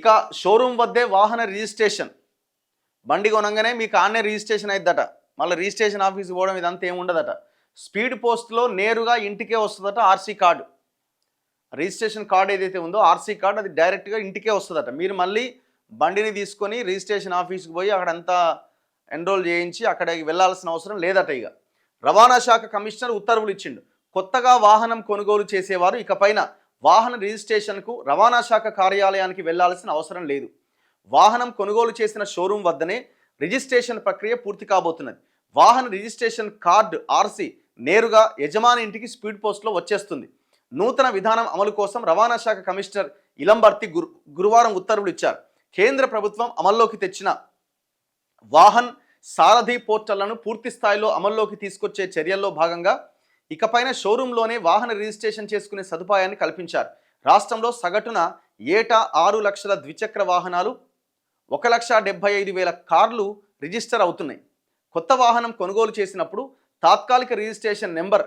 ఇక షోరూమ్ వద్దే వాహన రిజిస్ట్రేషన్. బండి కొనంగానే మీకు ఆన్నే రిజిస్ట్రేషన్ అయిద్దట. మళ్ళీ రిజిస్ట్రేషన్ ఆఫీస్కి పోవడం ఇదంతా ఏమి ఉండదట. స్పీడ్ పోస్ట్లో నేరుగా ఇంటికే వస్తుందట ఆర్సీ కార్డు. రిజిస్ట్రేషన్ కార్డు ఏదైతే ఉందో ఆర్సీ కార్డు అది డైరెక్ట్గా ఇంటికే వస్తుందట. మీరు మళ్ళీ బండిని తీసుకొని రిజిస్ట్రేషన్ ఆఫీస్కి పోయి అక్కడంతా ఎన్రోల్ చేయించి అక్కడికి వెళ్ళాల్సిన అవసరం లేదట. ఇక రవాణా శాఖ కమిషనర్ ఉత్తర్వులు ఇచ్చిండు. కొత్తగా వాహనం కొనుగోలు చేసేవారు ఇకపైన వాహన రిజిస్ట్రేషన్కు రవాణా శాఖ కార్యాలయానికి వెళ్లాల్సిన అవసరం లేదు. వాహనం కొనుగోలు చేసిన షోరూం వద్దనే రిజిస్ట్రేషన్ ప్రక్రియ పూర్తి కాబోతున్నది. వాహన రిజిస్ట్రేషన్ కార్డు ఆర్సీ నేరుగా యజమాని ఇంటికి స్పీడ్ పోస్ట్లో వచ్చేస్తుంది. నూతన విధానం అమలు కోసం రవాణా శాఖ కమిషనర్ ఇలంబర్తి గురువారం ఉత్తర్వులు ఇచ్చారు. కేంద్ర ప్రభుత్వం అమల్లోకి తెచ్చిన వాహన్ సారథి పోర్టళ్లను పూర్తి స్థాయిలో అమల్లోకి తీసుకొచ్చే చర్యల్లో భాగంగా ఇకపైన షోరూంలోనే వాహన రిజిస్ట్రేషన్ చేసుకునే సదుపాయాన్ని కల్పించారు. రాష్ట్రంలో సగటున ఏటా 6 లక్షల ద్విచక్ర వాహనాలు 1,75,000 కార్లు రిజిస్టర్ అవుతున్నాయి. కొత్త వాహనం కొనుగోలు చేసినప్పుడు తాత్కాలిక రిజిస్ట్రేషన్ నెంబర్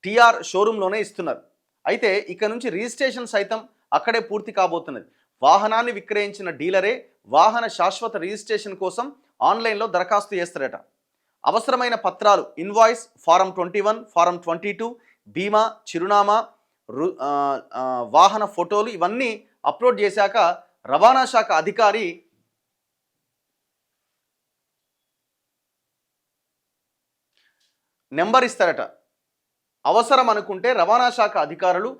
టీఆర్ షోరూంలోనే ఇస్తున్నారు. అయితే ఇక నుంచి రిజిస్ట్రేషన్ సైతం అక్కడే పూర్తి కాబోతున్నది. వాహనాన్ని విక్రయించిన డీలరే వాహన శాశ్వత రిజిస్ట్రేషన్ కోసం ఆన్లైన్లో దరఖాస్తు చేస్తారట. అవసరమైన పత్రాలు ఇన్వాయిస్, ఫారం 21, ఫారం 22, బీమా, చిరునామా, వాహన ఫోటోలు ఇవన్నీ అప్లోడ్ చేశాక రవాణా శాఖ అధికారి నెంబర్ ఇస్తారట. అవసరం అనుకుంటే రవాణా శాఖ అధికారులు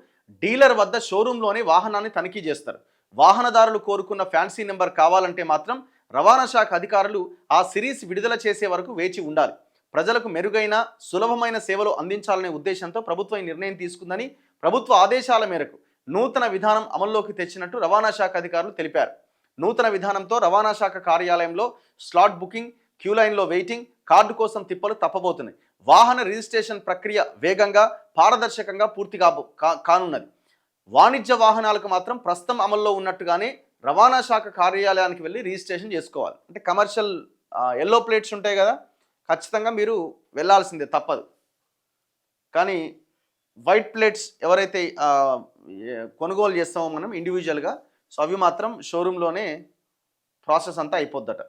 డీలర్ వద్ద షోరూంలోనే వాహనాన్ని తనిఖీ చేస్తారు. వాహనదారులు కోరుకున్న ఫ్యాన్సీ నెంబర్ కావాలంటే మాత్రం రవాణా శాఖ అధికారులు ఆ సిరీస్ విడుదల చేసే వరకు వేచి ఉండాలి. ప్రజలకు మెరుగైన సులభమైన సేవలు అందించాలనే ఉద్దేశంతో ప్రభుత్వం ఈ నిర్ణయం తీసుకుందని ప్రభుత్వ ఆదేశాల మేరకు నూతన విధానం అమల్లోకి తెచ్చినట్టు రవాణా శాఖ అధికారులు తెలిపారు. నూతన విధానంతో రవాణా శాఖ కార్యాలయంలో స్లాట్ బుకింగ్, క్యూ లైన్లో వెయిటింగ్, కార్డు కోసం తిప్పలు తప్పబోతున్నాయి. వాహన రిజిస్ట్రేషన్ ప్రక్రియ వేగంగా, పారదర్శకంగా పూర్తి కానున్నది. వాణిజ్య వాహనాలకు మాత్రం ప్రస్తుతం అమల్లో ఉన్నట్టుగానే రవాణా శాఖ కార్యాలయానికి వెళ్ళి రిజిస్ట్రేషన్ చేసుకోవాలి. అంటే కమర్షియల్ ఎల్లో ప్లేట్స్ ఉంటాయి కదా, ఖచ్చితంగా మీరు వెళ్ళాల్సిందే, తప్పదు. కానీ వైట్ ప్లేట్స్ ఎవరైతే కొనుగోలు చేస్తామో మనం ఇండివిజువల్గా, సో అవి మాత్రం షోరూంలోనే ప్రాసెస్ అంతా అయిపోద్దట.